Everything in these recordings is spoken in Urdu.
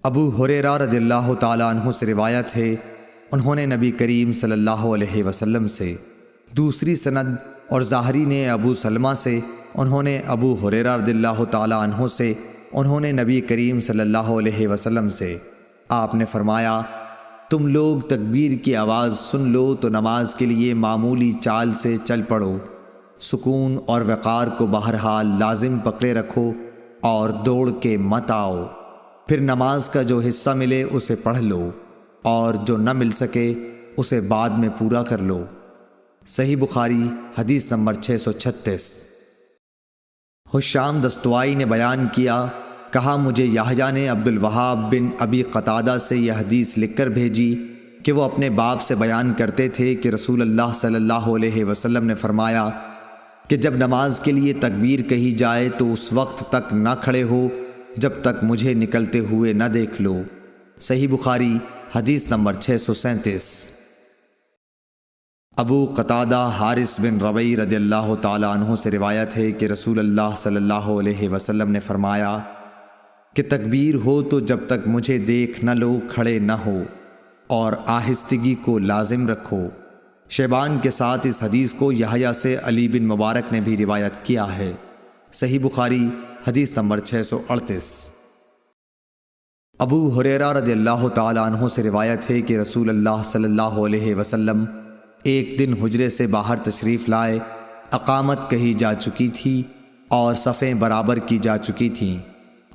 ابو ہریرہ رضی اللہ تعالیٰ عنہ سے روایت ہے، انہوں نے نبی کریم صلی اللہ علیہ وسلم سے، دوسری سند اور ظاہری نے ابو سلمہ سے، انہوں نے ابو ہریرہ رضی اللہ تعالیٰ عنہ سے، انہوں نے نبی کریم صلی اللہ علیہ وسلم سے، آپ نے فرمایا، تم لوگ تکبیر کی آواز سن لو تو نماز کے لیے معمولی چال سے چل پڑو، سکون اور وقار کو بہرحال لازم پکڑے رکھو اور دوڑ کے مت آؤ، پھر نماز کا جو حصہ ملے اسے پڑھ لو اور جو نہ مل سکے اسے بعد میں پورا کر لو۔ صحیح بخاری حدیث نمبر 636۔ حشام دستوائی نے بیان کیا، کہا مجھے یحییٰ نے عبد الوہاب بن ابی قتادہ سے یہ حدیث لکھ کر بھیجی کہ وہ اپنے باپ سے بیان کرتے تھے کہ رسول اللہ صلی اللہ علیہ وسلم نے فرمایا کہ جب نماز کے لیے تکبیر کہی جائے تو اس وقت تک نہ کھڑے ہو جب تک مجھے نکلتے ہوئے نہ دیکھ لو۔ صحیح بخاری حدیث نمبر 637۔ ابو قتادہ حارث بن ربیع رضی اللہ تعالیٰ عنہ سے روایت ہے کہ رسول اللہ صلی اللہ علیہ وسلم نے فرمایا کہ تکبیر ہو تو جب تک مجھے دیکھ نہ لو کھڑے نہ ہو اور آہستگی کو لازم رکھو۔ شیبان کے ساتھ اس حدیث کو یحییٰ سے علی بن مبارک نے بھی روایت کیا ہے۔ صحیح بخاری حدیث نمبر 638۔ ابو ہریرہ رضی اللہ تعالیٰ عنہ سے روایت ہے کہ رسول اللہ صلی اللہ علیہ وسلم ایک دن حجرے سے باہر تشریف لائے، اقامت کہی جا چکی تھی اور صفیں برابر کی جا چکی تھیں۔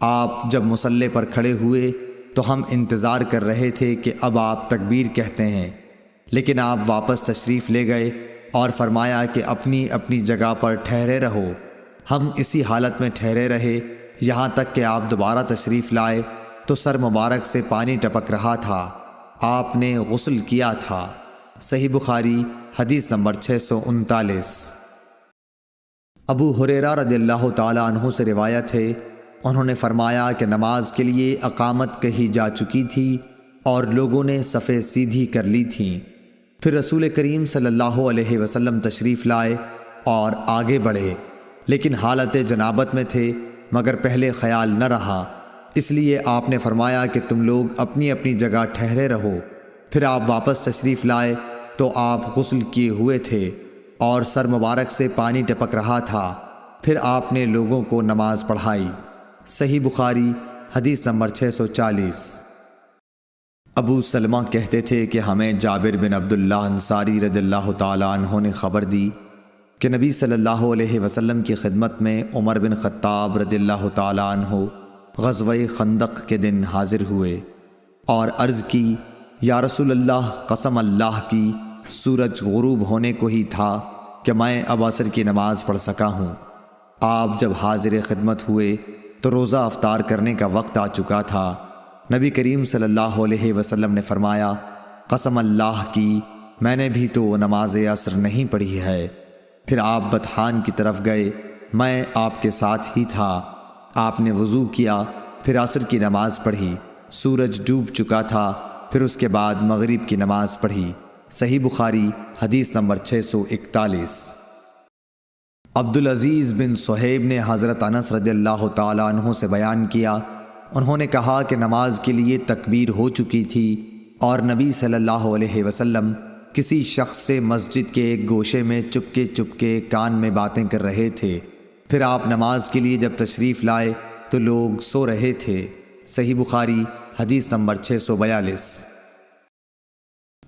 آپ جب مصلی پر کھڑے ہوئے تو ہم انتظار کر رہے تھے کہ اب آپ تکبیر کہتے ہیں، لیکن آپ واپس تشریف لے گئے اور فرمایا کہ اپنی اپنی جگہ پر ٹھہرے رہو۔ ہم اسی حالت میں ٹھہرے رہے یہاں تک کہ آپ دوبارہ تشریف لائے تو سر مبارک سے پانی ٹپک رہا تھا، آپ نے غسل کیا تھا۔ صحیح بخاری حدیث نمبر 639۔ ابو ہریرہ رضی اللہ تعالیٰ عنہ سے روایت ہے، انہوں نے فرمایا کہ نماز کے لیے اقامت کہی جا چکی تھی اور لوگوں نے صفیں سیدھی کر لی تھیں۔ پھر رسول کریم صلی اللہ علیہ وسلم تشریف لائے اور آگے بڑھے، لیکن حالت جنابت میں تھے مگر پہلے خیال نہ رہا، اس لیے آپ نے فرمایا کہ تم لوگ اپنی اپنی جگہ ٹھہرے رہو۔ پھر آپ واپس تشریف لائے تو آپ غسل کیے ہوئے تھے اور سر مبارک سے پانی ٹپک رہا تھا، پھر آپ نے لوگوں کو نماز پڑھائی۔ صحیح بخاری حدیث نمبر 640۔ ابو سلمہ کہتے تھے کہ ہمیں جابر بن عبداللہ انصاری رضی اللہ تعالیٰ عنہ نے خبر دی کہ نبی صلی اللہ علیہ وسلم کی خدمت میں عمر بن خطاب رضی اللہ تعالیٰ عنہ غزوہ خندق کے دن حاضر ہوئے اور عرض کی، یا رسول اللہ، قسم اللہ کی سورج غروب ہونے کو ہی تھا کہ میں اب عصر کی نماز پڑھ سکا ہوں۔ آپ جب حاضر خدمت ہوئے تو روزہ افطار کرنے کا وقت آ چکا تھا۔ نبی کریم صلی اللہ علیہ وسلم نے فرمایا، قسم اللہ کی میں نے بھی تو نماز عصر نہیں پڑھی ہے۔ پھر آپ بطحان کی طرف گئے، میں آپ کے ساتھ ہی تھا۔ آپ نے وضو کیا، پھر عصر کی نماز پڑھی، سورج ڈوب چکا تھا، پھر اس کے بعد مغرب کی نماز پڑھی۔ صحیح بخاری حدیث نمبر 641۔ عبدالعزیز بن صہیب نے حضرت انس رضی اللہ تعالیٰ عنہ سے بیان کیا، انہوں نے کہا کہ نماز کے لیے تکبیر ہو چکی تھی اور نبی صلی اللہ علیہ وسلم کسی شخص سے مسجد کے ایک گوشے میں چپکے کان میں باتیں کر رہے تھے۔ پھر آپ نماز کے لیے جب تشریف لائے تو لوگ سو رہے تھے۔ صحیح بخاری حدیث نمبر 642۔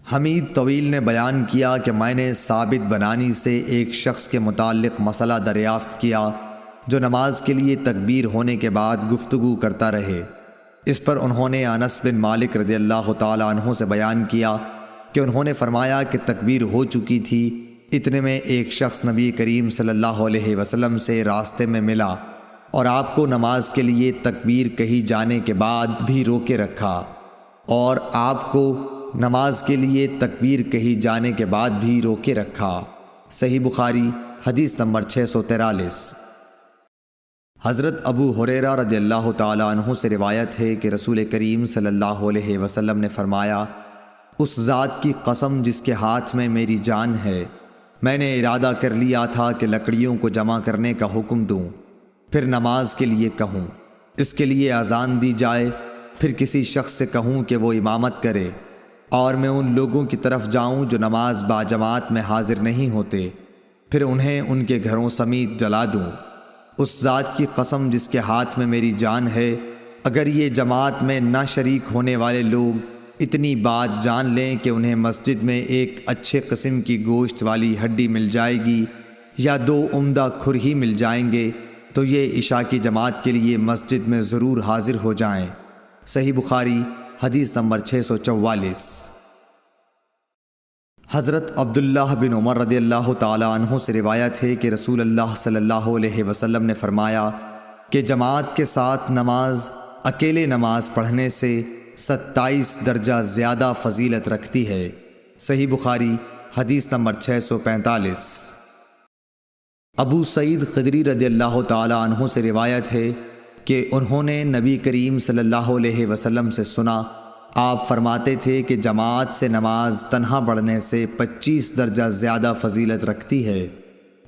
حمید طویل نے بیان کیا کہ میں نے ثابت بنانی سے ایک شخص کے متعلق مسئلہ دریافت کیا جو نماز کے لیے تکبیر ہونے کے بعد گفتگو کرتا رہے۔ اس پر انہوں نے انس بن مالک رضی اللہ تعالیٰ عنہ سے بیان کیا کہ انہوں نے فرمایا کہ تکبیر ہو چکی تھی، اتنے میں ایک شخص نبی کریم صلی اللہ علیہ وسلم سے راستے میں ملا اور آپ کو نماز کے لیے تکبیر کہی جانے کے بعد بھی روکے رکھا، اور آپ کو نماز کے لیے تکبیر کہی جانے کے بعد بھی روکے رکھا۔ صحیح بخاری حدیث نمبر 643۔ حضرت ابو ہریرہ رضی اللہ تعالیٰ عنہ سے روایت ہے کہ رسول کریم صلی اللہ علیہ وسلم نے فرمایا، اس ذات کی قسم جس کے ہاتھ میں میری جان ہے، میں نے ارادہ کر لیا تھا کہ لکڑیوں کو جمع کرنے کا حکم دوں، پھر نماز کے لیے کہوں، اس کے لیے اذان دی جائے پھر کسی شخص سے کہوں کہ وہ امامت کرے، اور میں ان لوگوں کی طرف جاؤں جو نماز باجماعت میں حاضر نہیں ہوتے، پھر انہیں ان کے گھروں سمیت جلا دوں، اس ذات کی قسم جس کے ہاتھ میں میری جان ہے، اگر یہ جماعت میں نہ شریک ہونے والے لوگ اتنی بات جان لیں کہ انہیں مسجد میں ایک اچھے قسم کی گوشت والی ہڈی مل جائے گی یا 2 عمدہ کھر ہی مل جائیں گے، تو یہ عشاء کی جماعت کے لیے مسجد میں ضرور حاضر ہو جائیں۔ صحیح بخاری حدیث نمبر 644۔ حضرت عبداللہ بن عمر رضی اللہ تعالی عنہ سے روایت ہے کہ رسول اللہ صلی اللہ علیہ وسلم نے فرمایا کہ جماعت کے ساتھ نماز اکیلے نماز پڑھنے سے 27 درجہ زیادہ فضیلت رکھتی ہے۔ صحیح بخاری حدیث نمبر 645۔ ابو سعید خدری رضی اللہ تعالی عنہ سے روایت ہے کہ انہوں نے نبی کریم صلی اللہ علیہ وسلم سے سنا، آپ فرماتے تھے کہ جماعت سے نماز تنہا پڑھنے سے 25 درجہ زیادہ فضیلت رکھتی ہے۔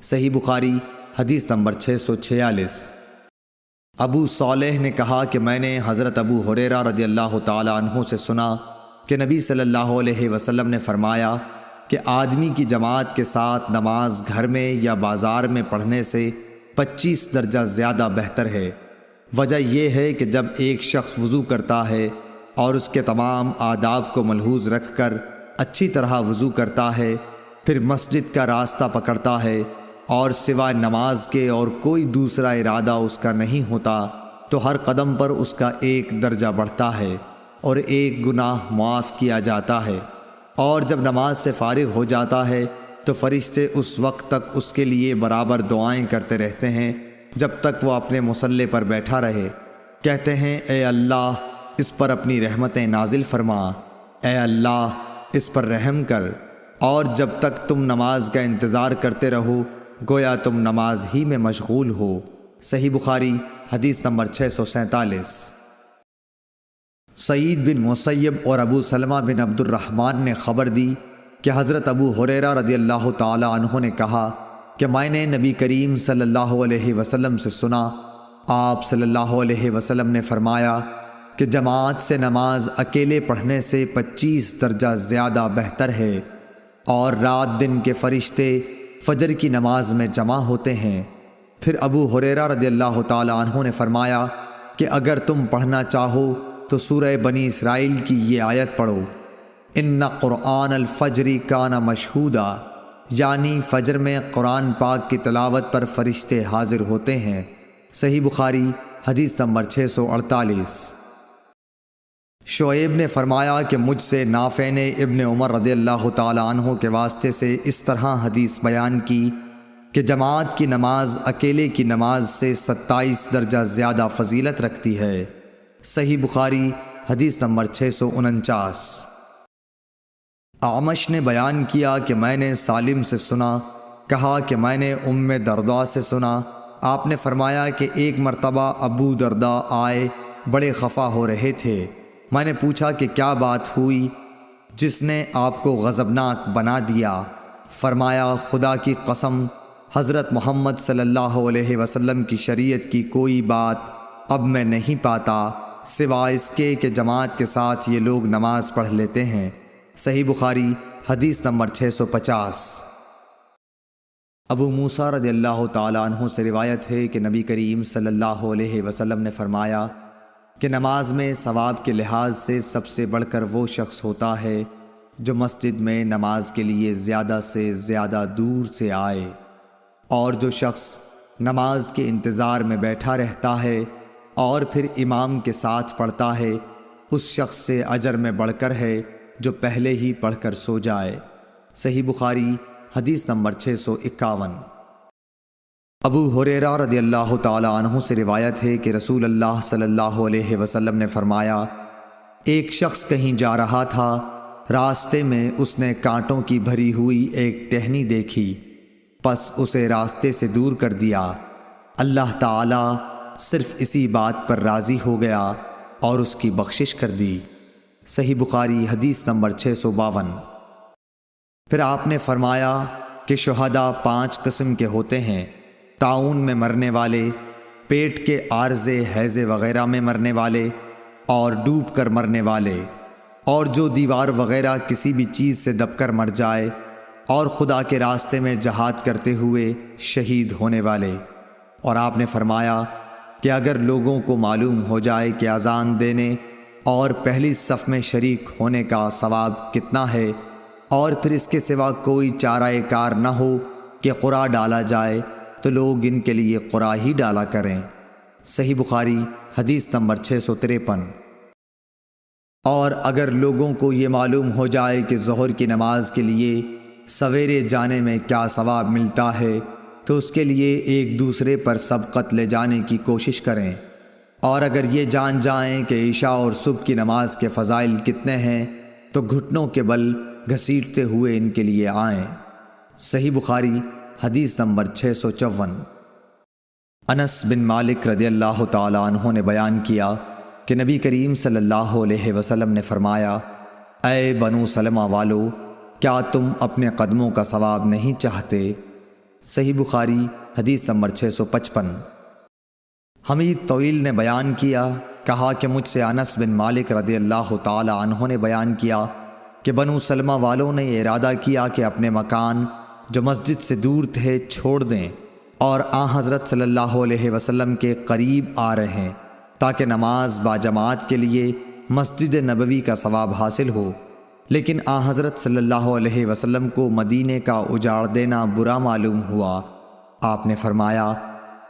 صحیح بخاری حدیث نمبر 646۔ ابو صالح نے کہا کہ میں نے حضرت ابو ہریرہ رضی اللہ تعالی عنہ سے سنا کہ نبی صلی اللہ علیہ وسلم نے فرمایا کہ آدمی کی جماعت کے ساتھ نماز گھر میں یا بازار میں پڑھنے سے 25 درجہ زیادہ بہتر ہے۔ وجہ یہ ہے کہ جب ایک شخص وضو کرتا ہے اور اس کے تمام آداب کو ملحوظ رکھ کر اچھی طرح وضو کرتا ہے، پھر مسجد کا راستہ پکڑتا ہے اور سوائے نماز کے اور کوئی دوسرا ارادہ اس کا نہیں ہوتا، تو ہر قدم پر اس کا 1 درجہ بڑھتا ہے اور 1 گناہ معاف کیا جاتا ہے، اور جب نماز سے فارغ ہو جاتا ہے تو فرشتے اس وقت تک اس کے لیے برابر دعائیں کرتے رہتے ہیں جب تک وہ اپنے مصلی پر بیٹھا رہے، کہتے ہیں اے اللہ اس پر اپنی رحمتیں نازل فرما، اے اللہ اس پر رحم کر، اور جب تک تم نماز کا انتظار کرتے رہو گویا تم نماز ہی میں مشغول ہو۔ صحیح بخاری حدیث نمبر 647۔ سعید بن مسیب اور ابو سلمہ بن عبد الرحمن نے خبر دی کہ حضرت ابو ہریرہ رضی اللہ تعالی عنہ نے کہا کہ میں نے نبی کریم صلی اللہ علیہ وسلم سے سنا، آپ صلی اللہ علیہ وسلم نے فرمایا کہ جماعت سے نماز اکیلے پڑھنے سے 25 درجہ زیادہ بہتر ہے، اور رات دن کے فرشتے فجر کی نماز میں جمع ہوتے ہیں۔ پھر ابو ہریرہ رضی اللہ تعالی عنہ نے فرمایا کہ اگر تم پڑھنا چاہو تو سورہ بنی اسرائیل کی یہ آیت پڑھو، ان قرآن الفجر کان مشہودا، یعنی فجر میں قرآن پاک کی تلاوت پر فرشتے حاضر ہوتے ہیں۔ صحیح بخاری حدیث نمبر 648۔ شعیب نے فرمایا کہ مجھ سے نافع نے ابن عمر رضی اللہ تعالی عنہ کے واسطے سے اس طرح حدیث بیان کی کہ جماعت کی نماز اکیلے کی نماز سے 27 درجہ زیادہ فضیلت رکھتی ہے۔ صحیح بخاری حدیث نمبر 649۔ اعمش نے بیان کیا کہ میں نے سالم سے سنا، کہا کہ میں نے ام درداء سے سنا، آپ نے فرمایا کہ ایک مرتبہ ابو درداء آئے، بڑے خفا ہو رہے تھے۔ میں نے پوچھا کہ کیا بات ہوئی جس نے آپ کو غضبناک بنا دیا؟ فرمایا خدا کی قسم حضرت محمد صلی اللہ علیہ وسلم کی شریعت کی کوئی بات اب میں نہیں پاتا سوائے اس کے کہ جماعت کے ساتھ یہ لوگ نماز پڑھ لیتے ہیں۔ صحیح بخاری حدیث نمبر 650۔ ابو موسیٰ رضی اللہ تعالی عنہ سے روایت ہے کہ نبی کریم صلی اللہ علیہ وسلم نے فرمایا کہ نماز میں ثواب کے لحاظ سے سب سے بڑھ کر وہ شخص ہوتا ہے جو مسجد میں نماز کے لیے زیادہ سے زیادہ دور سے آئے، اور جو شخص نماز کے انتظار میں بیٹھا رہتا ہے اور پھر امام کے ساتھ پڑھتا ہے، اس شخص سے اجر میں بڑھ کر ہے جو پہلے ہی پڑھ کر سو جائے۔ صحیح بخاری حدیث نمبر 651۔ ابو ہریرہ رضی اللہ تعالی عنہ سے روایت ہے کہ رسول اللہ صلی اللہ علیہ وسلم نے فرمایا ایک شخص کہیں جا رہا تھا، راستے میں اس نے کانٹوں کی بھری ہوئی ایک ٹہنی دیکھی، پس اسے راستے سے دور کر دیا۔ اللہ تعالی صرف اسی بات پر راضی ہو گیا اور اس کی بخشش کر دی۔ صحیح بخاری حدیث نمبر 652۔ پھر آپ نے فرمایا کہ شہداء 5 قسم کے ہوتے ہیں: طاعون میں مرنے والے، پیٹ کے عارضے حیضے وغیرہ میں مرنے والے، اور ڈوب کر مرنے والے، اور جو دیوار وغیرہ کسی بھی چیز سے دب کر مر جائے، اور خدا کے راستے میں جہاد کرتے ہوئے شہید ہونے والے۔ اور آپ نے فرمایا کہ اگر لوگوں کو معلوم ہو جائے کہ اذان دینے اور پہلی صف میں شریک ہونے کا ثواب کتنا ہے، اور پھر اس کے سوا کوئی چارہ کار نہ ہو کہ قرآ ڈالا جائے، تو لوگ ان کے لیے قرآ ہی ڈالا کریں۔ صحیح بخاری حدیث نمبر 653۔ اور اگر لوگوں کو یہ معلوم ہو جائے کہ ظہر کی نماز کے لیے سویرے جانے میں کیا ثواب ملتا ہے، تو اس کے لیے ایک دوسرے پر سبقت لے جانے کی کوشش کریں، اور اگر یہ جان جائیں کہ عشاء اور صبح کی نماز کے فضائل کتنے ہیں، تو گھٹنوں کے بل گھسیٹتے ہوئے ان کے لیے آئیں۔ صحیح بخاری حدیث نمبر 654۔ انس بن مالک رضی اللہ تعالی عنہ نے بیان کیا کہ نبی کریم صلی اللہ علیہ وسلم نے فرمایا، اے بنو سلمہ والو، کیا تم اپنے قدموں کا ثواب نہیں چاہتے؟ صحیح بخاری حدیث نمبر 655۔ حمید طویل نے بیان کیا، کہا کہ مجھ سے انس بن مالک رضی اللہ تعالی عنہ نے بیان کیا کہ بنو سلمہ والوں نے ارادہ کیا کہ اپنے مکان جو مسجد سے دور تھے چھوڑ دیں اور حضرت صلی اللہ علیہ وسلم کے قریب آ رہے ہیں، تاکہ نماز باجماعت کے لیے مسجد نبوی کا ثواب حاصل ہو۔ لیکن حضرت صلی اللہ علیہ وسلم کو مدینے کا اجاڑ دینا برا معلوم ہوا۔ آپ نے فرمایا،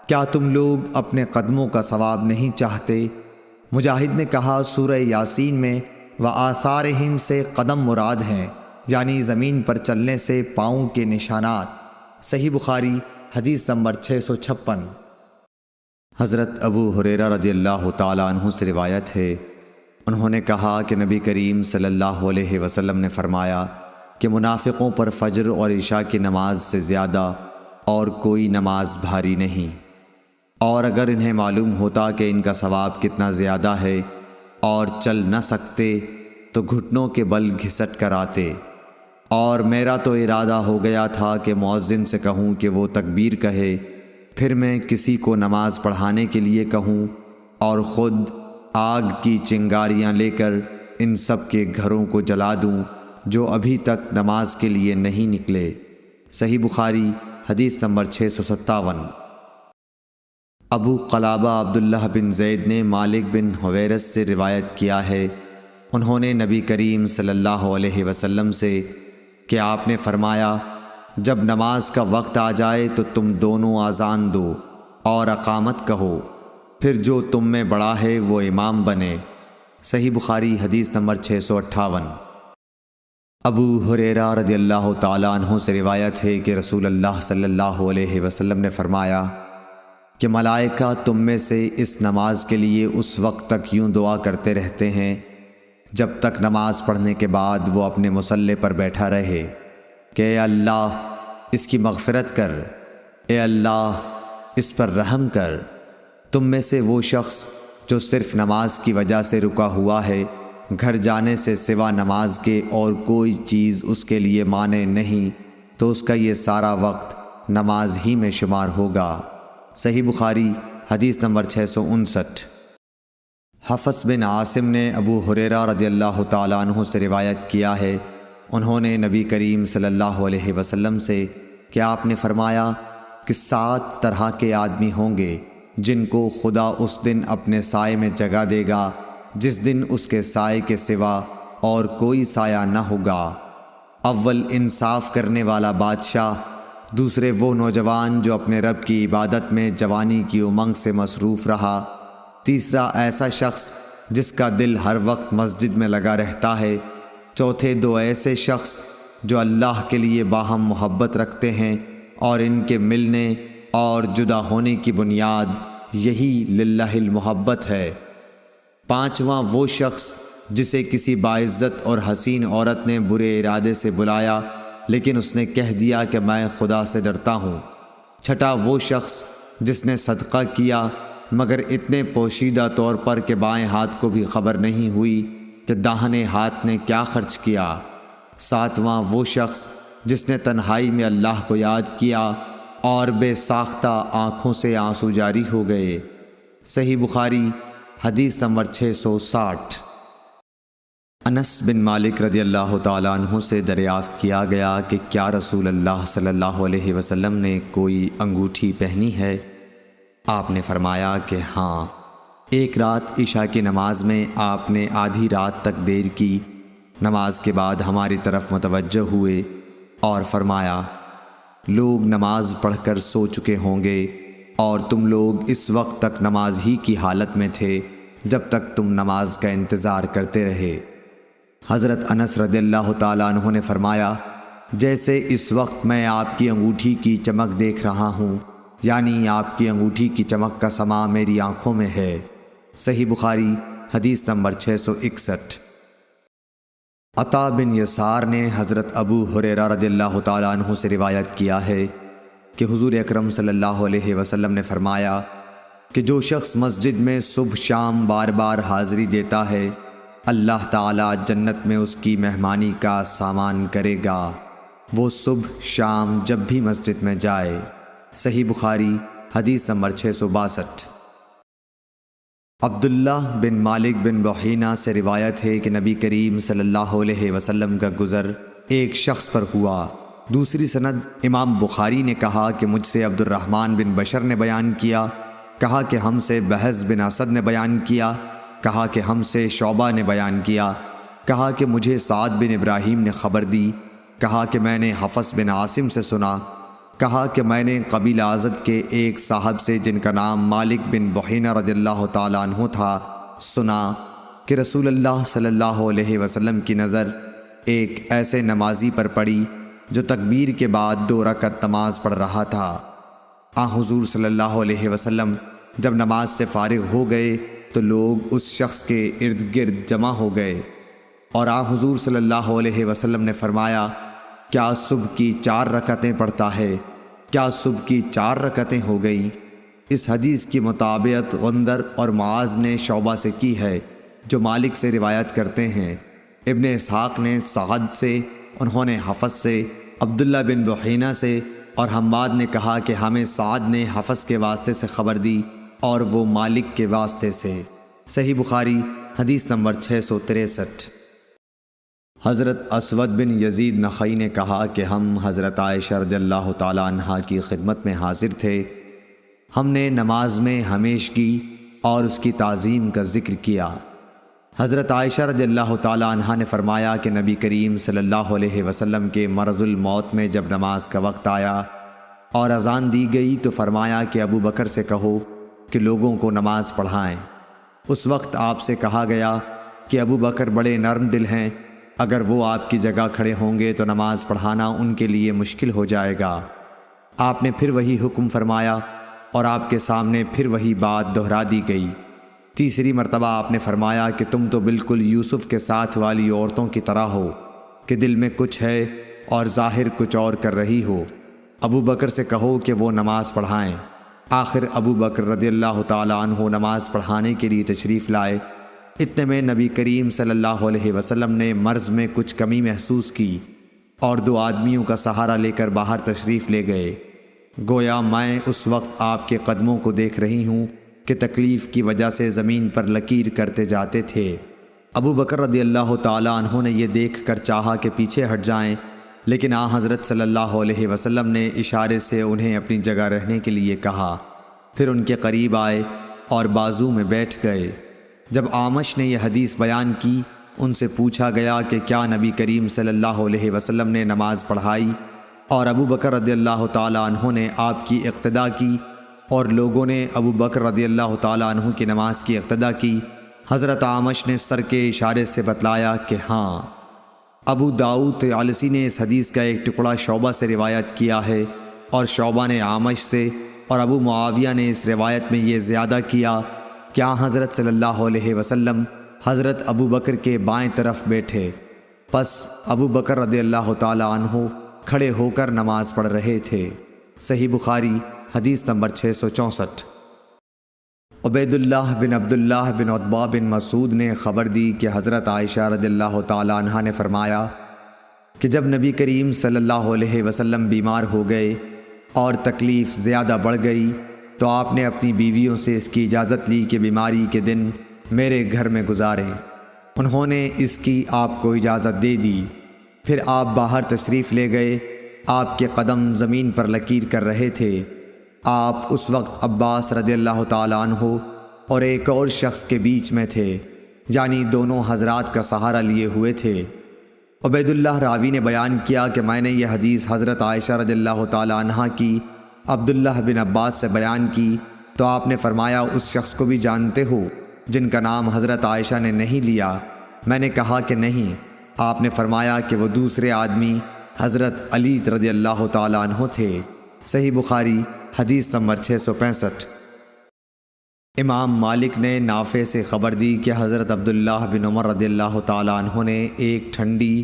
کیا تم لوگ اپنے قدموں کا ثواب نہیں چاہتے؟ مجاہد نے کہا، سورہ یاسین میں وآثارہم سے قدم مراد ہیں، یعنی زمین پر چلنے سے پاؤں کے نشانات۔ صحیح بخاری حدیث نمبر 656۔ حضرت ابو ہریرہ رضی اللہ تعالی عنہ سے روایت ہے، انہوں نے کہا کہ نبی کریم صلی اللہ علیہ وسلم نے فرمایا کہ منافقوں پر فجر اور عشاء کی نماز سے زیادہ اور کوئی نماز بھاری نہیں، اور اگر انہیں معلوم ہوتا کہ ان کا ثواب کتنا زیادہ ہے اور چل نہ سکتے تو گھٹنوں کے بل گھسٹ کر آتے۔ اور میرا تو ارادہ ہو گیا تھا کہ مؤذن سے کہوں کہ وہ تکبیر کہے، پھر میں کسی کو نماز پڑھانے کے لیے کہوں اور خود آگ کی چنگاریاں لے کر ان سب کے گھروں کو جلا دوں جو ابھی تک نماز کے لیے نہیں نکلے۔ صحیح بخاری حدیث نمبر 657۔ ابو قلابہ عبداللہ بن زید نے مالک بن حویرث سے روایت کیا ہے، انہوں نے نبی کریم صلی اللہ علیہ وسلم سے کہ آپ نے فرمایا، جب نماز کا وقت آ جائے تو تم دونوں اذان دو اور اقامت کہو، پھر جو تم میں بڑا ہے وہ امام بنے۔ صحیح بخاری حدیث نمبر 658۔ ابو ہریرہ رضی اللہ تعالی عنہ سے روایت ہے کہ رسول اللہ صلی اللہ علیہ وسلم نے فرمایا کہ ملائکہ تم میں سے اس نماز کے لیے اس وقت تک یوں دعا کرتے رہتے ہیں جب تک نماز پڑھنے کے بعد وہ اپنے مصلی پر بیٹھا رہے کہ اے اللہ اس کی مغفرت کر، اے اللہ اس پر رحم کر۔ تم میں سے وہ شخص جو صرف نماز کی وجہ سے رکا ہوا ہے، گھر جانے سے سوا نماز کے اور کوئی چیز اس کے لیے مانع نہیں، تو اس کا یہ سارا وقت نماز ہی میں شمار ہوگا۔ صحیح بخاری حدیث نمبر 659۔ حفص بن عاصم نے ابو ہریرہ رضی اللہ تعالی عنہ سے روایت کیا ہے، انہوں نے نبی کریم صلی اللہ علیہ وسلم سے کہ آپ نے فرمایا کہ 7 طرح کے آدمی ہوں گے جن کو خدا اس دن اپنے سائے میں جگہ دے گا جس دن اس کے سائے کے سوا اور کوئی سایہ نہ ہوگا۔ اول انصاف کرنے والا بادشاہ، دوسرے وہ نوجوان جو اپنے رب کی عبادت میں جوانی کی امنگ سے مصروف رہا، تیسرا ایسا شخص جس کا دل ہر وقت مسجد میں لگا رہتا ہے، چوتھے 2 ایسے شخص جو اللہ کے لیے باہم محبت رکھتے ہیں اور ان کے ملنے اور جدا ہونے کی بنیاد یہی للہ المحبت ہے، پانچواں وہ شخص جسے کسی باعزت اور حسین عورت نے برے ارادے سے بلایا لیکن اس نے کہہ دیا کہ میں خدا سے ڈرتا ہوں، چھٹا وہ شخص جس نے صدقہ کیا مگر اتنے پوشیدہ طور پر کہ بائیں ہاتھ کو بھی خبر نہیں ہوئی کہ داہنے ہاتھ نے کیا خرچ کیا، ساتواں وہ شخص جس نے تنہائی میں اللہ کو یاد کیا اور بے ساختہ آنکھوں سے آنسو جاری ہو گئے۔ صحیح بخاری حدیث نمبر 660۔ انس بن مالک رضی اللہ تعالیٰ عنہ سے دریافت کیا گیا کہ کیا رسول اللہ صلی اللہ علیہ وسلم نے کوئی انگوٹھی پہنی ہے؟ آپ نے فرمایا کہ ہاں، ایک رات عشاء کی نماز میں آپ نے آدھی رات تک دیر کی۔ نماز کے بعد ہماری طرف متوجہ ہوئے اور فرمایا، لوگ نماز پڑھ کر سو چکے ہوں گے اور تم لوگ اس وقت تک نماز ہی کی حالت میں تھے جب تک تم نماز کا انتظار کرتے رہے۔ حضرت انس رضی اللہ تعالیٰ عنہ نے فرمایا، جیسے اس وقت میں آپ کی انگوٹھی کی چمک دیکھ رہا ہوں، یعنی آپ کی انگوٹھی کی چمک کا سما میری آنکھوں میں ہے۔ صحیح بخاری حدیث نمبر 661۔ عطا بن یسار نے حضرت ابو ہریرہ رضی اللہ تعالیٰ عنہ سے روایت کیا ہے کہ حضور اکرم صلی اللہ علیہ وسلم نے فرمایا کہ جو شخص مسجد میں صبح شام بار بار حاضری دیتا ہے، اللہ تعالیٰ جنت میں اس کی مہمانی کا سامان کرے گا، وہ صبح شام جب بھی مسجد میں جائے۔ صحیح بخاری حدیث نمبر 662۔ عبداللہ بن مالک بن بحینہ سے روایت ہے کہ نبی کریم صلی اللہ علیہ وسلم کا گزر ایک شخص پر ہوا۔ دوسری سند امام بخاری نے کہا کہ مجھ سے عبد الرحمن بن بشر نے بیان کیا، کہا کہ ہم سے بہز بن اسد نے بیان کیا، کہا کہ ہم سے شعبہ نے بیان کیا، کہا کہ مجھے سعد بن ابراہیم نے خبر دی، کہا کہ میں نے حفص بن عاصم سے سنا، کہا کہ میں نے قبیلہ ازد کے ایک صاحب سے جن کا نام مالک بن بحینہ رضی اللہ تعالیٰ عنہ تھا سنا کہ رسول اللہ صلی اللہ علیہ وسلم کی نظر ایک ایسے نمازی پر پڑی جو تکبیر کے بعد 2 رکعت نماز پڑھ رہا تھا۔ حضور صلی اللہ علیہ وسلم جب نماز سے فارغ ہو گئے تو لوگ اس شخص کے ارد گرد جمع ہو گئے اور حضور صلی اللہ علیہ وسلم نے فرمایا، کیا صبح کی 4 رکعتیں پڑھتا ہے؟ کیا صبح کی 4 رکعتیں ہو گئیں؟ اس حدیث کی مطابقت غندر اور معاذ نے شعبہ سے کی ہے جو مالک سے روایت کرتے ہیں۔ ابن اسحاق نے سعد سے، انہوں نے حفص سے، عبداللہ بن بحینہ سے، اور حماد نے کہا کہ ہمیں سعد نے حفص کے واسطے سے خبر دی اور وہ مالک کے واسطے سے۔ صحیح بخاری حدیث نمبر 663۔ حضرت اسود بن یزید نخعی نے کہا کہ ہم حضرت عائشہ رضی اللہ تعالیٰ عنہا کی خدمت میں حاضر تھے۔ ہم نے نماز میں ہمیشگی اور اس کی تعظیم کا ذکر کیا۔ حضرت عائشہ رضی اللہ تعالیٰ عنہا نے فرمایا کہ نبی کریم صلی اللہ علیہ وسلم کے مرض الموت میں جب نماز کا وقت آیا اور اذان دی گئی تو فرمایا کہ ابو بکر سے کہو کہ لوگوں کو نماز پڑھائیں۔ اس وقت آپ سے کہا گیا کہ ابو بکر بڑے نرم دل ہیں، اگر وہ آپ کی جگہ کھڑے ہوں گے تو نماز پڑھانا ان کے لیے مشکل ہو جائے گا۔ آپ نے پھر وہی حکم فرمایا اور آپ کے سامنے پھر وہی بات دہرا دی گئی۔ تیسری مرتبہ آپ نے فرمایا کہ تم تو بالکل یوسف کے ساتھ والی عورتوں کی طرح ہو کہ دل میں کچھ ہے اور ظاہر کچھ اور کر رہی ہو۔ ابو بکر سے کہو کہ وہ نماز پڑھائیں۔ آخر ابو بکر رضی اللہ تعالیٰ عنہ نماز پڑھانے کے لیے تشریف لائے۔ اتنے میں نبی کریم صلی اللہ علیہ وسلم نے مرض میں کچھ کمی محسوس کی اور 2 آدمیوں کا سہارا لے کر باہر تشریف لے گئے۔ گویا میں اس وقت آپ کے قدموں کو دیکھ رہی ہوں کہ تکلیف کی وجہ سے زمین پر لکیر کرتے جاتے تھے۔ ابو بکر رضی اللہ تعالیٰ عنہ نے یہ دیکھ کر چاہا کہ پیچھے ہٹ جائیں، لیکن حضرت صلی اللہ علیہ وسلم نے اشارے سے انہیں اپنی جگہ رہنے کے لیے کہا۔ پھر ان کے قریب آئے اور بازو میں بیٹھ گئے۔ جب اعمش نے یہ حدیث بیان کی، ان سے پوچھا گیا کہ کیا نبی کریم صلی اللہ علیہ وسلم نے نماز پڑھائی؟ اور ابو بکر رضی اللہ تعالیٰ عنہ نے آپ کی اقتدا کی اور لوگوں نے ابو بکر رضی اللہ تعالیٰ عنہ کی نماز کی اقتدا کی۔ حضرت اعمش نے سر کے اشارے سے بتلایا کہ ہاں۔ ابو داؤد طیالسی نے اس حدیث کا ایک ٹکڑا شعبہ سے روایت کیا ہے اور شعبہ نے اعمش سے، اور ابو معاویہ نے اس روایت میں یہ زیادہ کیا کہ حضرت صلی اللہ علیہ وسلم حضرت ابو بکر کے بائیں طرف بیٹھے، پس ابو بکر رضی اللہ تعالی عنہ کھڑے ہو کر نماز پڑھ رہے تھے۔ صحیح بخاری حدیث نمبر 664۔ عبید اللہ بن عبداللہ بن عتبہ بن مسعود نے خبر دی کہ حضرت عائشہ رضی اللہ تعالی عنہا نے فرمایا کہ جب نبی کریم صلی اللہ علیہ وسلم بیمار ہو گئے اور تکلیف زیادہ بڑھ گئی تو آپ نے اپنی بیویوں سے اس کی اجازت لی کہ بیماری کے دن میرے گھر میں گزاریں۔ انہوں نے اس کی آپ کو اجازت دے دی۔ پھر آپ باہر تشریف لے گئے۔ آپ کے قدم زمین پر لکیر کر رہے تھے۔ آپ اس وقت عباس رضی اللہ تعالیٰ عنہ اور ایک اور شخص کے بیچ میں تھے، یعنی دونوں حضرات کا سہارا لیے ہوئے تھے۔ عبید اللہ راوی نے بیان کیا کہ میں نے یہ حدیث حضرت عائشہ رضی اللہ تعالیٰ عنہا کی عبداللہ بن عباس سے بیان کی تو آپ نے فرمایا اس شخص کو بھی جانتے ہو جن کا نام حضرت عائشہ نے نہیں لیا؟ میں نے کہا کہ نہیں۔ آپ نے فرمایا کہ وہ دوسرے آدمی حضرت علی رضی اللہ تعالیٰ عنہ تھے۔ صحیح بخاری حدیث نمبر 665۔ امام مالک نے نافع سے خبر دی کہ حضرت عبداللہ بن عمر رضی اللہ تعالیٰ عنہ نے ایک ٹھنڈی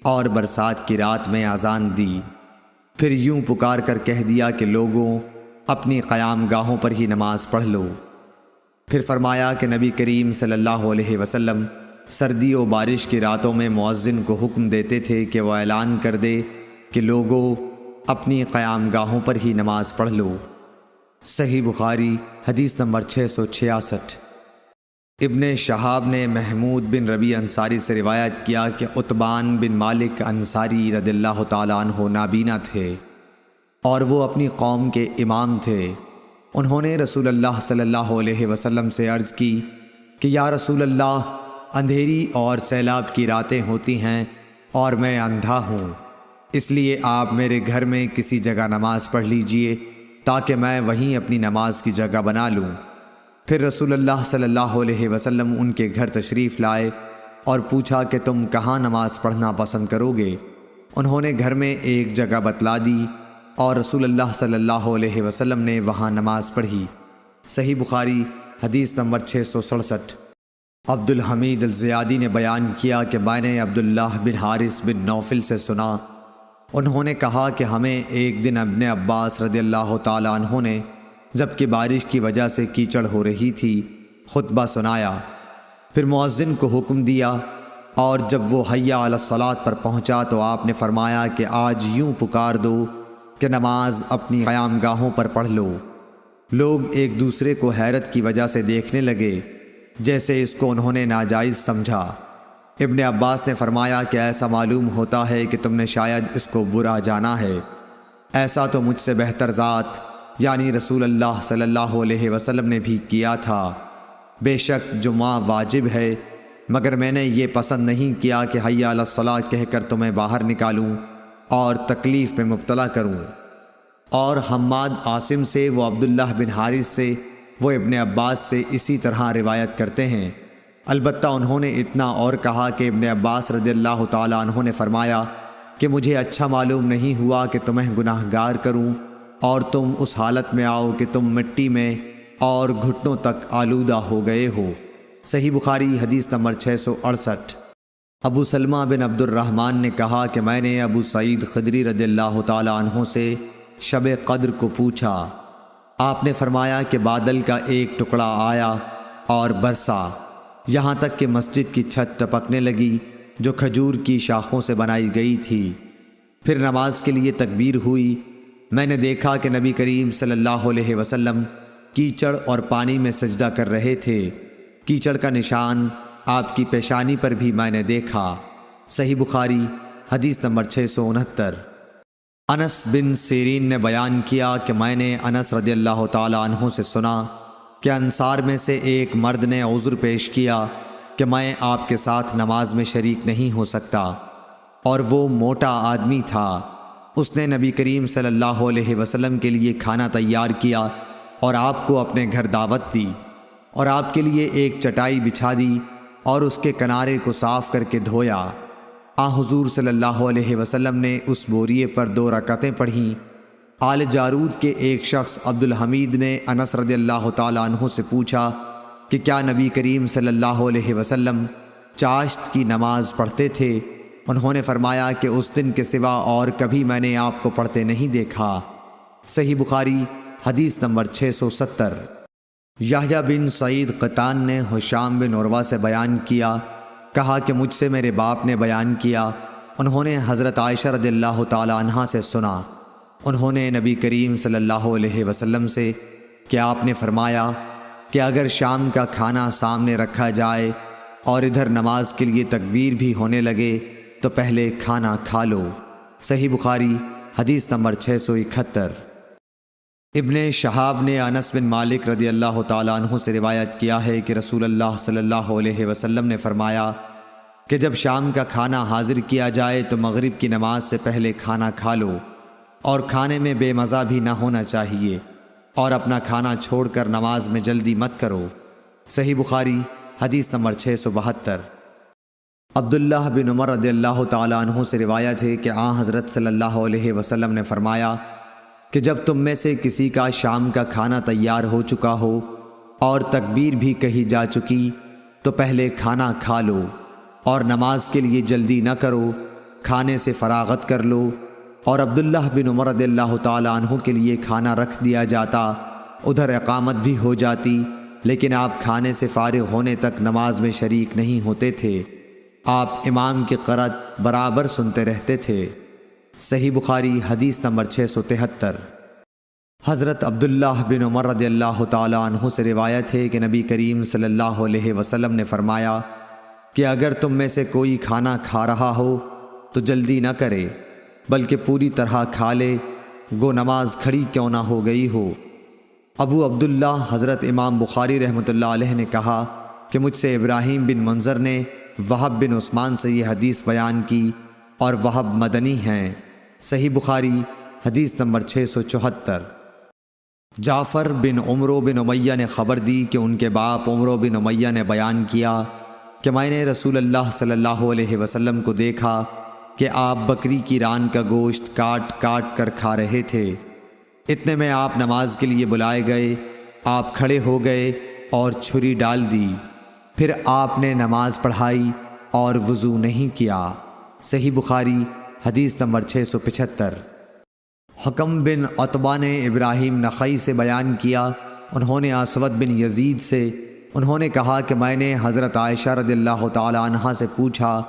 اور برسات کی رات میں اذان دی، پھر یوں پکار کر کہہ دیا کہ لوگوں اپنی قیام گاہوں پر ہی نماز پڑھ لو۔ پھر فرمایا کہ نبی کریم صلی اللہ علیہ وسلم سردی و بارش کی راتوں میں مؤذن کو حکم دیتے تھے کہ وہ اعلان کر دے کہ لوگوں اپنی قیام گاہوں پر ہی نماز پڑھ لو۔ صحیح بخاری حدیث نمبر 666۔ ابن شہاب نے محمود بن ربیع انصاری سے روایت کیا کہ عتبان بن مالک انصاری رضی اللہ تعالیٰ عنہ نابینا تھے اور وہ اپنی قوم کے امام تھے۔ انہوں نے رسول اللہ صلی اللہ علیہ وسلم سے عرض کی کہ یا رسول اللہ، اندھیری اور سیلاب کی راتیں ہوتی ہیں اور میں اندھا ہوں، اس لیے آپ میرے گھر میں کسی جگہ نماز پڑھ لیجئے تاکہ میں وہیں اپنی نماز کی جگہ بنا لوں۔ پھر رسول اللہ صلی اللہ علیہ وسلم ان کے گھر تشریف لائے اور پوچھا کہ تم کہاں نماز پڑھنا پسند کرو گے؟ انہوں نے گھر میں ایک جگہ بتلا دی اور رسول اللہ صلی اللہ علیہ وسلم نے وہاں نماز پڑھی۔ صحیح بخاری حدیث نمبر 667۔ عبد الحمید الزیادی نے بیان کیا کہ میں نے عبداللہ بن حارث بن نوفل سے سنا، انہوں نے کہا کہ ہمیں ایک دن ابن عباس رضی اللہ تعالیٰ عنہ نے جب کہ بارش کی وجہ سے کیچڑ ہو رہی تھی خطبہ سنایا، پھر مؤذن کو حکم دیا اور جب وہ حیا علی الصلاۃ پر پہنچا تو آپ نے فرمایا کہ آج یوں پکار دو کہ نماز اپنی قیام گاہوں پر پڑھ لو۔ لوگ ایک دوسرے کو حیرت کی وجہ سے دیکھنے لگے جیسے اس کو انہوں نے ناجائز سمجھا۔ ابن عباس نے فرمایا کہ ایسا معلوم ہوتا ہے کہ تم نے شاید اس کو برا جانا ہے، ایسا تو مجھ سے بہتر ذات یعنی رسول اللہ صلی اللہ علیہ وسلم نے بھی کیا تھا۔ بے شک جمعہ واجب ہے، مگر میں نے یہ پسند نہیں کیا کہ حی علی الصلاۃ کہہ کر تمہیں باہر نکالوں اور تکلیف میں مبتلا کروں۔ اور حماد عاصم سے، وہ عبداللہ بن حارث سے، وہ ابن عباس سے اسی طرح روایت کرتے ہیں۔ البتہ انہوں نے اتنا اور کہا کہ ابن عباس رضی اللہ تعالیٰ عنہ نے فرمایا کہ مجھے اچھا معلوم نہیں ہوا کہ تمہیں گناہ گار کروں اور تم اس حالت میں آؤ کہ تم مٹی میں اور گھٹنوں تک آلودہ ہو گئے ہو۔ صحیح بخاری حدیث نمبر 668۔ ابو سلمہ بن عبد الرحمن نے کہا کہ میں نے ابو سعید خدری رضی اللہ تعالیٰ عنہ سے شب قدر کو پوچھا۔ آپ نے فرمایا کہ بادل کا ایک ٹکڑا آیا اور برسا یہاں تک کہ مسجد کی چھت ٹپکنے لگی جو کھجور کی شاخوں سے بنائی گئی تھی۔ پھر نماز کے لیے تکبیر ہوئی۔ میں نے دیکھا کہ نبی کریم صلی اللہ علیہ وسلم کیچڑ اور پانی میں سجدہ کر رہے تھے، کیچڑ کا نشان آپ کی پیشانی پر بھی میں نے دیکھا۔ صحیح بخاری حدیث نمبر 669۔ انس بن سیرین نے بیان کیا کہ میں نے انس رضی اللہ تعالیٰ عنہ سے سنا کہ انصار میں سے ایک مرد نے عذر پیش کیا کہ میں آپ کے ساتھ نماز میں شریک نہیں ہو سکتا، اور وہ موٹا آدمی تھا۔ اس نے نبی کریم صلی اللہ علیہ وسلم کے لیے کھانا تیار کیا اور آپ کو اپنے گھر دعوت دی اور آپ کے لیے ایک چٹائی بچھا دی اور اس کے کنارے کو صاف کر کے دھویا۔ حضور صلی اللہ علیہ وسلم نے اس بوریے پر 2 رکعتیں پڑھیں۔ آل جارود کے ایک شخص عبد الحمید نے انس رضی اللہ تعالیٰ عنہ سے پوچھا کہ کیا نبی کریم صلی اللہ علیہ وسلم چاشت کی نماز پڑھتے تھے؟ انہوں نے فرمایا کہ اس دن کے سوا اور کبھی میں نے آپ کو پڑھتے نہیں دیکھا۔ صحیح بخاری حدیث نمبر 670۔ یحییٰ بن سعید قطان نے ہشام بن عروہ سے بیان کیا، کہا کہ مجھ سے میرے باپ نے بیان کیا، انہوں نے حضرت عائشہ رضی اللہ تعالیٰ عنہا سے سنا، انہوں نے نبی کریم صلی اللہ علیہ وسلم سے کہ آپ نے فرمایا کہ اگر شام کا کھانا سامنے رکھا جائے اور ادھر نماز کے لیے تکبیر بھی ہونے لگے تو پہلے کھانا کھا لو۔ صحیح بخاری حدیث نمبر 671۔ ابن شہاب نے انس بن مالک رضی اللہ تعالیٰ عنہ سے روایت کیا ہے کہ رسول اللہ صلی اللہ علیہ وسلم نے فرمایا کہ جب شام کا کھانا حاضر کیا جائے تو مغرب کی نماز سے پہلے کھانا کھا لو، اور کھانے میں بے مزہ بھی نہ ہونا چاہیے، اور اپنا کھانا چھوڑ کر نماز میں جلدی مت کرو۔ صحیح بخاری حدیث نمبر 672۔ عبداللہ بن عمر رضی اللہ تعالیٰ عنہ سے روایت ہے کہ حضرت صلی اللہ علیہ وسلم نے فرمایا کہ جب تم میں سے کسی کا شام کا کھانا تیار ہو چکا ہو اور تکبیر بھی کہی جا چکی تو پہلے کھانا کھا لو اور نماز کے لیے جلدی نہ کرو، کھانے سے فراغت کر لو۔ اور عبداللہ بن عمر رضی اللہ تعالیٰ عنہ کے لیے کھانا رکھ دیا جاتا، ادھر اقامت بھی ہو جاتی، لیکن آپ کھانے سے فارغ ہونے تک نماز میں شریک نہیں ہوتے تھے، آپ امام کی قرأت برابر سنتے رہتے تھے۔ صحیح بخاری حدیث نمبر 673۔ حضرت عبداللہ بن عمر رضی اللہ تعالیٰ عنہ سے روایت ہے کہ نبی کریم صلی اللہ علیہ وسلم نے فرمایا کہ اگر تم میں سے کوئی کھانا کھا رہا ہو تو جلدی نہ کرے، بلکہ پوری طرح کھا لے، گو نماز کھڑی کیوں نہ ہو گئی ہو۔ ابو عبداللہ حضرت امام بخاری رحمۃ اللہ علیہ نے کہا کہ مجھ سے ابراہیم بن منظر نے وہب بن عثمان سے یہ حدیث بیان کی، اور وہب مدنی ہیں۔ صحیح بخاری حدیث نمبر 674۔ جعفر بن عمرو بن امیہ نے خبر دی کہ ان کے باپ عمرو بن امیہ نے بیان کیا کہ میں نے رسول اللہ صلی اللہ علیہ وسلم کو دیکھا کہ آپ بکری کی ران کا گوشت کاٹ کاٹ کر کھا رہے تھے۔ اتنے میں آپ نماز کے لیے بلائے گئے، آپ کھڑے ہو گئے اور چھری ڈال دی، پھر آپ نے نماز پڑھائی اور وضو نہیں کیا۔ صحیح بخاری حدیث نمبر 675۔ حکم بن عتبہ نے ابراہیم نخعی سے بیان کیا، انہوں نے اسود بن یزید سے، انہوں نے کہا کہ میں نے حضرت عائشہ رضی اللہ تعالی عنہا سے پوچھا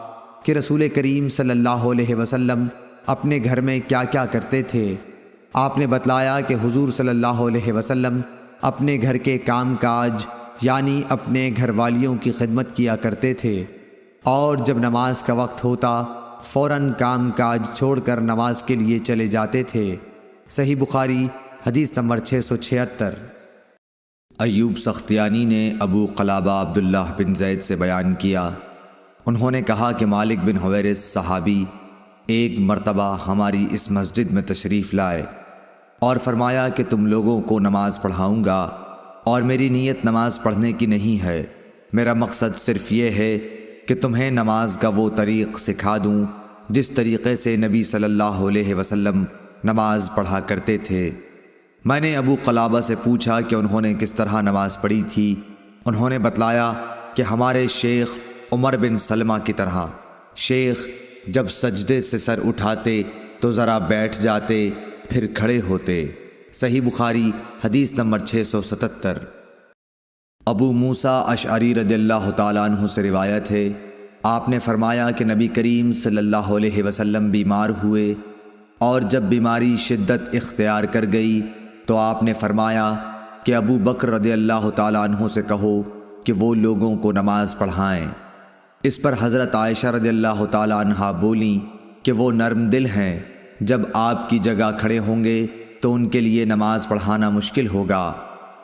کہ رسول کریم صلی اللہ علیہ وسلم اپنے گھر میں کیا کیا کرتے تھے۔ آپ نے بتلایا کہ حضور صلی اللہ علیہ وسلم اپنے گھر کے کام کاج یعنی اپنے گھر والیوں کی خدمت کیا کرتے تھے، اور جب نماز کا وقت ہوتا فوراً کام کاج چھوڑ کر نماز کے لیے چلے جاتے تھے۔ صحیح بخاری حدیث نمبر 676۔ ایوب سختیانی نے ابو قلابہ عبداللہ بن زید سے بیان کیا، انہوں نے کہا کہ مالک بن حویرث صحابی ایک مرتبہ ہماری اس مسجد میں تشریف لائے اور فرمایا کہ تم لوگوں کو نماز پڑھاؤں گا، اور میری نیت نماز پڑھنے کی نہیں ہے، میرا مقصد صرف یہ ہے کہ تمہیں نماز کا وہ طریق سکھا دوں جس طریقے سے نبی صلی اللہ علیہ وسلم نماز پڑھا کرتے تھے۔ میں نے ابو قلابہ سے پوچھا کہ انہوں نے کس طرح نماز پڑھی تھی، انہوں نے بتلایا کہ ہمارے شیخ عمر بن سلمہ کی طرح، شیخ جب سجدے سے سر اٹھاتے تو ذرا بیٹھ جاتے پھر کھڑے ہوتے۔ صحیح بخاری حدیث نمبر 677۔ ابو موسیٰ اشعری رضی اللہ تعالیٰ عنہ سے روایت ہے، آپ نے فرمایا کہ نبی کریم صلی اللہ علیہ وسلم بیمار ہوئے، اور جب بیماری شدت اختیار کر گئی تو آپ نے فرمایا کہ ابو بکر رضی اللہ تعالیٰ عنہ سے کہو کہ وہ لوگوں کو نماز پڑھائیں۔ اس پر حضرت عائشہ رضی اللہ تعالیٰ عنہا بولیں کہ وہ نرم دل ہیں، جب آپ کی جگہ کھڑے ہوں گے تو ان کے لیے نماز پڑھانا مشکل ہوگا۔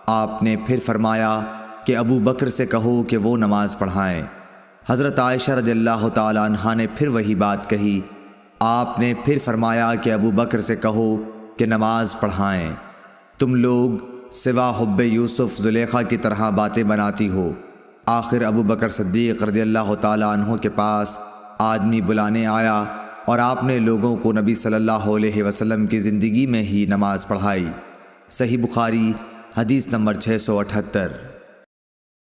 آپ نے پھر فرمایا کہ ابو بکر سے کہو کہ وہ نماز پڑھائیں۔ حضرت عائشہ رضی اللہ تعالیٰ عنہا نے پھر وہی بات کہی، آپ نے پھر فرمایا کہ ابو بکر سے کہو کہ نماز پڑھائیں۔ تم لوگ سوا حب یوسف زلیخا کی طرح باتیں بناتی ہو۔ آخر ابو بکر صدیق رضی اللہ تعالیٰ عنہ کے پاس آدمی بلانے آیا، اور آپ نے لوگوں کو نبی صلی اللہ علیہ وسلم کی زندگی میں ہی نماز پڑھائی۔ صحیح بخاری حدیث نمبر 678۔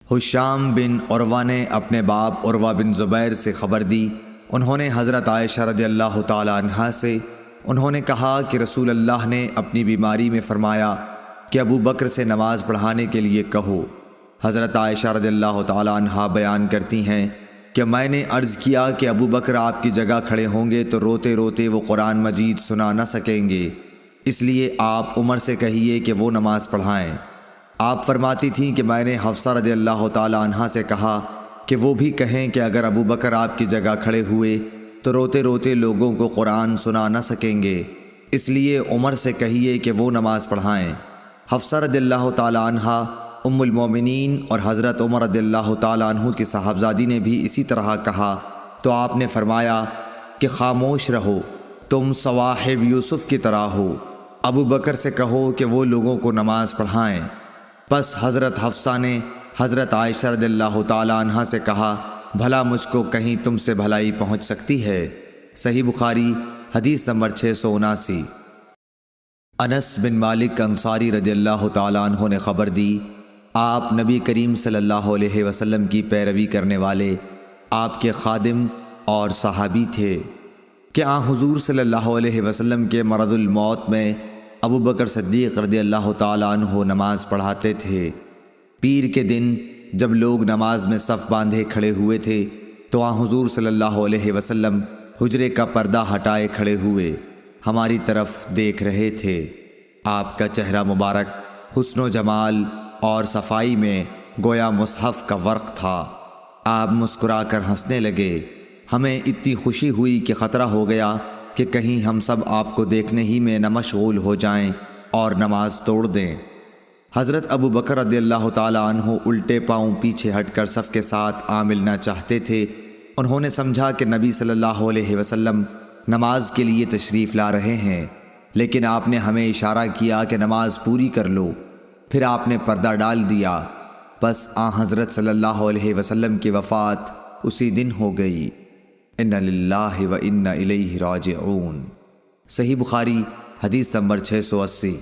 حشام بن عروہ نے اپنے باپ عروہ بن زبیر سے خبر دی، انہوں نے حضرت عائشہ رضی اللہ تعالیٰ عنہا سے، انہوں نے کہا کہ رسول اللہ نے اپنی بیماری میں فرمایا کہ ابو بکر سے نماز پڑھانے کے لیے کہو۔ حضرت عائشہ رضی اللہ تعالیٰ عنہا بیان کرتی ہیں کہ میں نے عرض کیا کہ ابو بکر آپ کی جگہ کھڑے ہوں گے تو روتے روتے وہ قرآن مجید سنا نہ سکیں گے، اس لیے آپ عمر سے کہیے کہ وہ نماز پڑھائیں۔ آپ فرماتی تھیں کہ میں نے حفصہ رضی اللہ تعالی عنہا سے کہا کہ وہ بھی کہیں کہ اگر ابو بکر آپ کی جگہ کھڑے ہوئے تو روتے روتے لوگوں کو قرآن سنا نہ سکیں گے، اس لیے عمر سے کہیے کہ وہ نماز پڑھائیں۔ حفصہ رضی اللہ تعالی عنہا ام المومنین اور حضرت عمر رضی اللہ تعالی عنہ کی صاحبزادی نے بھی اسی طرح کہا تو آپ نے فرمایا کہ خاموش رہو، تم صواحب یوسف کی طرح ہو، ابو بکر سے کہو کہ وہ لوگوں کو نماز پڑھائیں۔ پس حضرت حفصہ نے حضرت عائشہ رضی اللہ تعالی عنہا سے کہا بھلا مجھ کو کہیں تم سے بھلائی پہنچ سکتی ہے؟ صحیح بخاری حدیث نمبر 679۔ انس بن مالک انصاری رضی اللہ تعالی عنہ نے خبر دی، آپ نبی کریم صلی اللہ علیہ وسلم کی پیروی کرنے والے آپ کے خادم اور صحابی تھے کہ حضور صلی اللہ علیہ وسلم کے مرض الموت میں ابو بکر صدیق رضی اللہ تعالی عنہ نماز پڑھاتے تھے۔ پیر کے دن جب لوگ نماز میں صف باندھے کھڑے ہوئے تھے تو حضور صلی اللہ علیہ وسلم حجرے کا پردہ ہٹائے کھڑے ہوئے ہماری طرف دیکھ رہے تھے۔ آپ کا چہرہ مبارک حسن و جمال اور صفائی میں گویا مصحف کا ورق تھا۔ آپ مسکرا کر ہنسنے لگے، ہمیں اتنی خوشی ہوئی کہ خطرہ ہو گیا کہ کہیں ہم سب آپ کو دیکھنے ہی میں نہ مشغول ہو جائیں اور نماز توڑ دیں۔ حضرت ابو بکر رضی اللہ تعالی عنہ الٹے پاؤں پیچھے ہٹ کر صف کے ساتھ ملنا چاہتے تھے۔ انہوں نے سمجھا کہ نبی صلی اللہ علیہ وسلم نماز کے لیے تشریف لا رہے ہیں، لیکن آپ نے ہمیں اشارہ کیا کہ نماز پوری کر لو، پھر آپ نے پردہ ڈال دیا۔ بس حضرت صلی اللہ علیہ وسلم کی وفات اسی دن ہو گئی۔ انا للہ و انا الیہ راجعون۔ صحیح بخاری حدیث نمبر 680۔